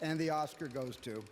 And the Oscar goes to...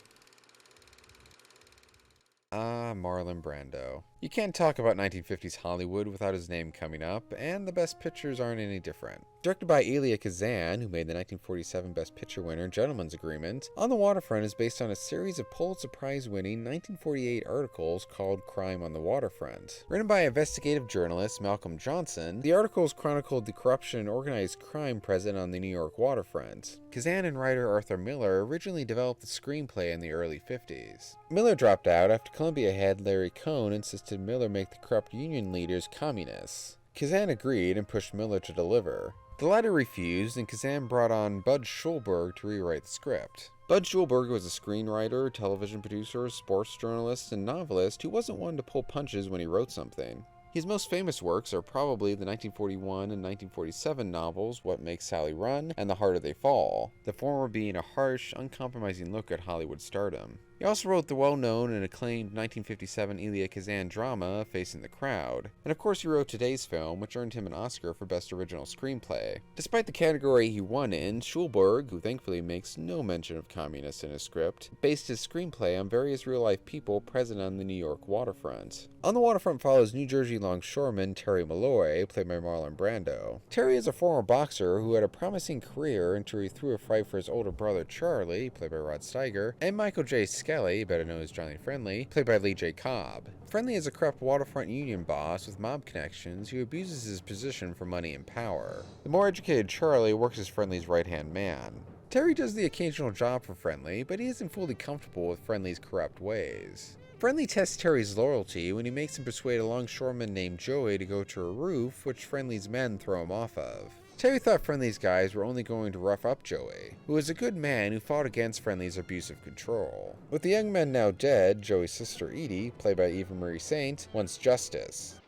Marlon Brando. You can't talk about 1950s Hollywood without his name coming up, and the best pictures aren't any different. Directed by Elia Kazan, who made the 1947 Best Picture winner Gentleman's Agreement, On the Waterfront is based on a series of Pulitzer Prize-winning 1948 articles called Crime on the Waterfront. Written by investigative journalist Malcolm Johnson, the articles chronicled the corruption and organized crime present on the New York waterfront. Kazan and writer Arthur Miller originally developed the screenplay in the early 50s. Miller dropped out after Columbia head Larry Cohn insisted Miller make the corrupt union leaders communists. Kazan agreed and pushed Miller to deliver. The latter refused, and Kazan brought on Bud Schulberg to rewrite the script. Bud Schulberg was a screenwriter, television producer, sports journalist, and novelist who wasn't one to pull punches when he wrote something. His most famous works are probably the 1941 and 1947 novels What Makes Sally Run and The Harder They Fall, the former being a harsh, uncompromising look at Hollywood stardom. He also wrote the well-known and acclaimed 1957 Elia Kazan drama Facing the Crowd, and of course he wrote today's film, which earned him an Oscar for Best Original Screenplay. Despite the category he won in, Schulberg, who thankfully makes no mention of communists in his script, based his screenplay on various real-life people present on the New York waterfront. On the Waterfront follows New Jersey longshoreman Terry Malloy, played by Marlon Brando. Terry is a former boxer who had a promising career until he threw a fight for his older brother Charlie, played by Rod Steiger, and Michael J. Skelly, better known as Johnny Friendly, played by Lee J. Cobb. Friendly is a corrupt waterfront union boss with mob connections who abuses his position for money and power. The more educated Charlie works as Friendly's right-hand man. Terry does the occasional job for Friendly, but he isn't fully comfortable with Friendly's corrupt ways. Friendly tests Terry's loyalty when he makes him persuade a longshoreman named Joey to go to a roof, which Friendly's men throw him off of. Terry thought Friendly's guys were only going to rough up Joey, who was a good man who fought against Friendly's abusive control. With the young men now dead, Joey's sister Edie, played by Eva Marie Saint, wants justice.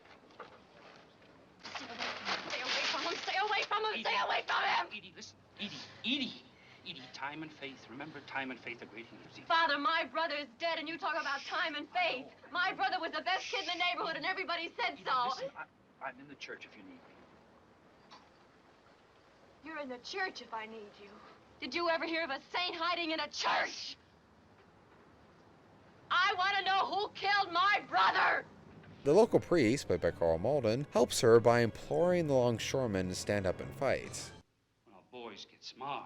Stay away from him! Stay away from him! Stay away from him! Edie, listen. Edie, time and faith. Remember, time and faith are great healers. Father, my brother is dead, and you talk about time and faith. My brother was the best kid in the neighborhood, and everybody said so. Listen, I'm in the church if you need me. You're in the church if I need you. Did you ever hear of a saint hiding in a church? I want to know who killed my brother! The local priest, played by Karl Malden, helps her by imploring the longshoremen to stand up and fight. Well, boys, get smart.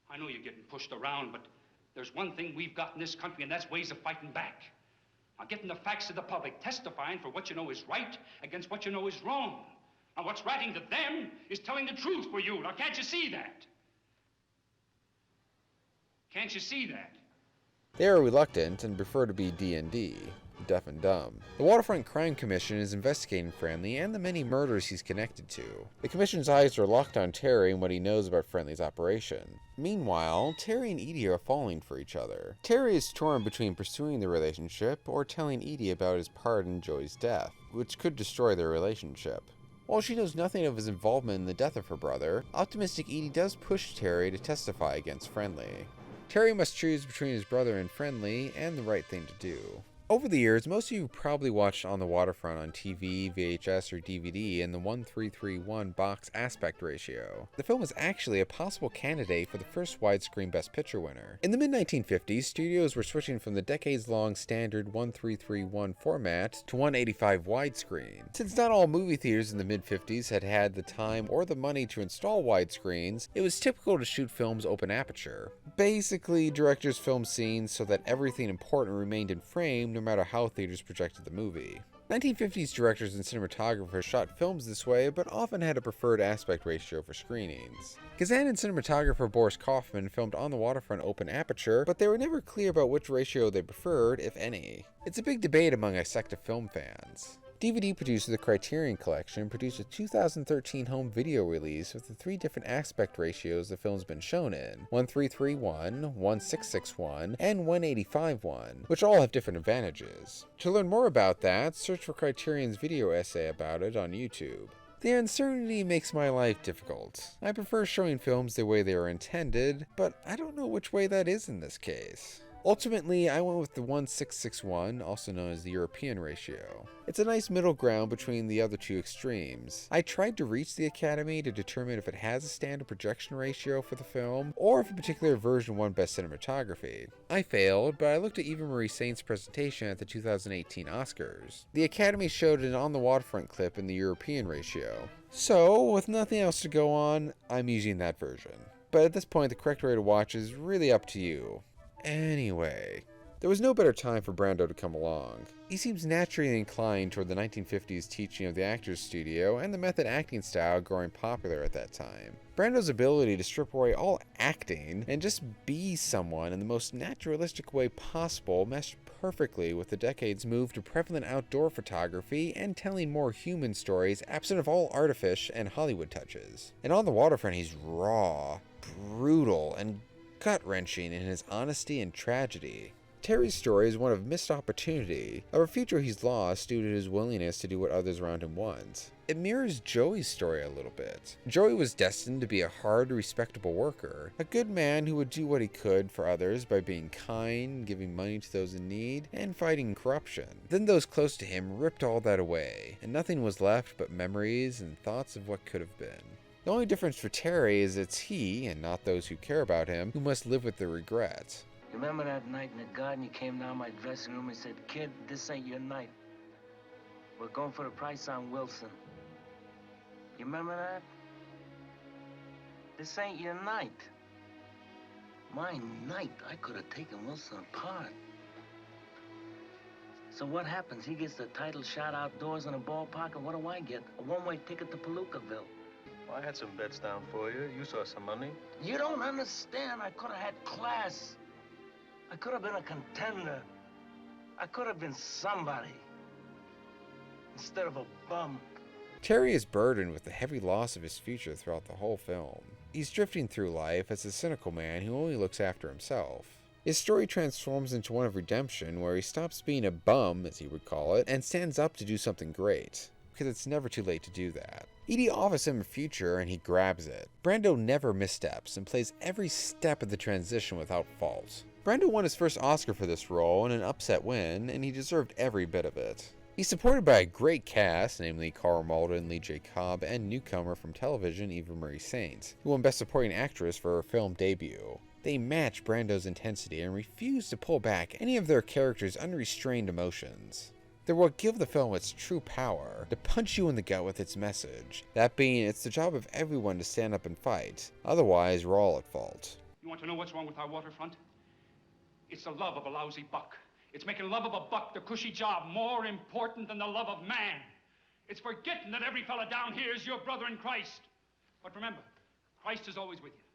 I know you're getting pushed around, but there's one thing we've got in this country, and that's ways of fighting back. Now, getting the facts to the public, testifying for what you know is right against what you know is wrong. Now, what's writing to them is telling the truth for you. Now, can't you see that? Can't you see that? They are reluctant and prefer to be D&D, deaf and dumb. The Waterfront Crime Commission is investigating Friendly and the many murders he's connected to. The Commission's eyes are locked on Terry and what he knows about Friendly's operation. Meanwhile, Terry and Edie are falling for each other. Terry is torn between pursuing the relationship or telling Edie about his part in Joey's death, which could destroy their relationship. While she knows nothing of his involvement in the death of her brother, optimistic Edie does push Terry to testify against Friendly. Terry must choose between his brother and Friendly and the right thing to do. Over the years, most of you probably watched On the Waterfront on TV, VHS, or DVD in the 1:3:1 box aspect ratio. The film was actually a possible candidate for the first widescreen Best Picture winner. In the mid-1950s, studios were switching from the decades-long standard 1:3:1 format to 185 widescreen. Since not all movie theaters in the mid-50s had the time or the money to install widescreens, it was typical to shoot films open aperture. Basically, directors filmed scenes so that everything important remained in frame no matter how theaters projected the movie. 1950s directors and cinematographers shot films this way, but often had a preferred aspect ratio for screenings. Kazan and cinematographer Boris Kaufman filmed On the Waterfront open aperture, but they were never clear about which ratio they preferred, if any. It's a big debate among a sect of film fans. DVD producer The Criterion Collection produced a 2013 home video release with the 3 different aspect ratios the film's been shown in: 1:3:1, 1:6:6:1, and 1:85:1, which all have different advantages. To learn more about that, search for Criterion's video essay about it on YouTube. The uncertainty makes my life difficult. I prefer showing films the way they are intended, but I don't know which way that is in this case. Ultimately, I went with the 1:661, also known as the European ratio. It's a nice middle ground between the other two extremes. I tried to reach the Academy to determine if it has a standard projection ratio for the film, or if a particular version won Best Cinematography. I failed, but I looked at Eva Marie Saint's presentation at the 2018 Oscars. The Academy showed an On the Waterfront clip in the European ratio. So, with nothing else to go on, I'm using that version. But at this point, the correct way to watch is really up to you. Anyway, there was no better time for Brando to come along. He seems naturally inclined toward the 1950s teaching of the Actors Studio and the method acting style growing popular at that time. Brando's ability to strip away all acting and just be someone in the most naturalistic way possible meshed perfectly with the decade's move to prevalent outdoor photography and telling more human stories absent of all artifice and Hollywood touches. And on the Waterfront, he's raw, brutal, and gut-wrenching in his honesty and tragedy. Terry's story is one of missed opportunity, of a future he's lost due to his willingness to do what others around him want. It mirrors Joey's story a little bit. Joey was destined to be a hard, respectable worker, a good man who would do what he could for others by being kind, giving money to those in need, and fighting corruption. Then those close to him ripped all that away, and nothing was left but memories and thoughts of what could have been. The only difference for Terry is it's he, and not those who care about him, who must live with the regret. Remember that night in the garden you came down my dressing room and said, "Kid, this ain't your night. We're going for the price on Wilson." You remember that? This ain't your night. My night, I could have taken Wilson apart. So what happens? He gets the title shot outdoors in a ballpark, and what do I get? A one-way ticket to Palookaville. Well, I had some bets down for you. You saw some money. You don't understand. I could have had class. I could have been a contender. I could have been somebody instead of a bum. Terry is burdened with the heavy loss of his future throughout the whole film. He's drifting through life as a cynical man who only looks after himself. His story transforms into one of redemption, where he stops being a bum, as he would call it, and stands up to do something great. Because it's never too late to do that. Edie offers him a future and he grabs it. Brando never missteps and plays every step of the transition without fault. Brando won his first Oscar for this role in an upset win, and he deserved every bit of it. He's supported by a great cast, namely Karl Malden, Lee J. Cobb, and newcomer from television Eva Marie Saint, who won Best Supporting Actress for her film debut. They match Brando's intensity and refuse to pull back any of their characters' unrestrained emotions. They're what give the film its true power, to punch you in the gut with its message. That being, it's the job of everyone to stand up and fight. Otherwise, we're all at fault. You want to know what's wrong with our waterfront? It's the love of a lousy buck. It's making love of a buck, the cushy job, more important than the love of man. It's forgetting that every fella down here is your brother in Christ. But remember, Christ is always with you.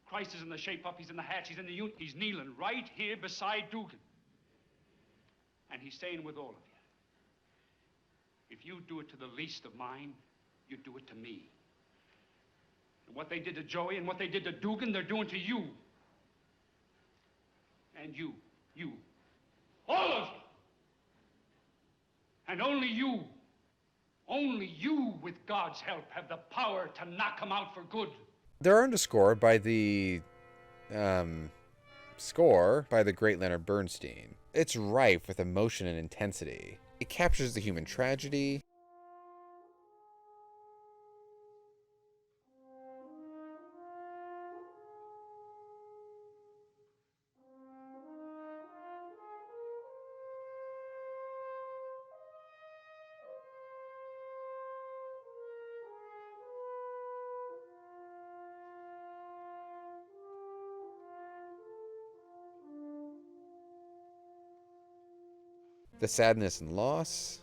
Christ is in the shape-up, he's in the hatch, he's in the unit. He's kneeling right here beside Dugan. And he's staying with all of you. If you do it to the least of mine, you do it to me. And what they did to Joey and what they did to Dugan, they're doing to you. And you, all of you. And only you with God's help have the power to knock them out for good. They're underscored by the score by the great Leonard Bernstein. It's rife with emotion and intensity. It captures the human tragedy, the sadness and loss,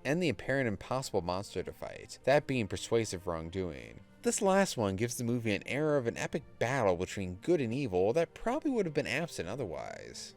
and the apparent impossible monster to fight, that being persuasive wrongdoing. This last one gives the movie an air of an epic battle between good and evil that probably would have been absent otherwise.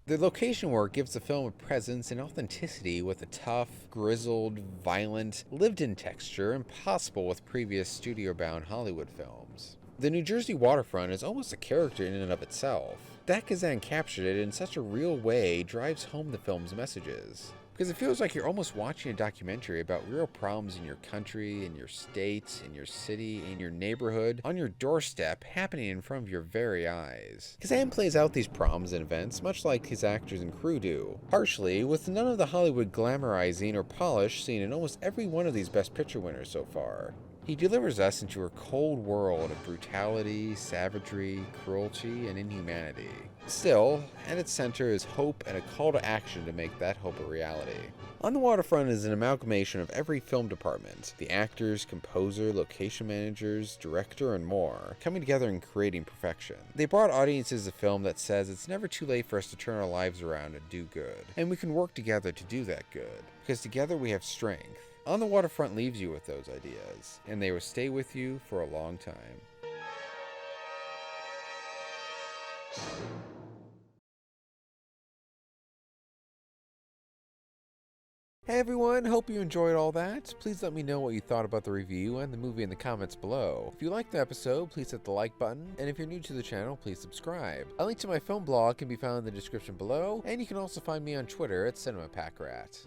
The location work gives the film a presence and authenticity with a tough, grizzled, violent, lived-in texture impossible with previous studio-bound Hollywood films. The New Jersey waterfront is almost a character in and of itself. That Kazan captured it in such a real way drives home the film's messages. Because it feels like you're almost watching a documentary about real problems in your country, in your state, in your city, in your neighborhood, on your doorstep, happening in front of your very eyes. Kazan plays out these problems and events much like his actors and crew do, harshly, with none of the Hollywood glamorizing or polish seen in almost every one of these Best Picture winners so far. He delivers us into a cold world of brutality, savagery, cruelty, and inhumanity. Still, at its center is hope and a call to action to make that hope a reality. On the Waterfront is an amalgamation of every film department, the actors, composer, location managers, director, and more, coming together and creating perfection. They brought audiences a film that says it's never too late for us to turn our lives around and do good, and we can work together to do that good, because together we have strength. On the Waterfront leaves you with those ideas, and they will stay with you for a long time. Hey everyone, hope you enjoyed all that. Please let me know what you thought about the review and the movie in the comments below. If you liked the episode, please hit the like button, and if you're new to the channel, please subscribe. A link to my film blog can be found in the description below, and you can also find me on Twitter at CinemaPackRat.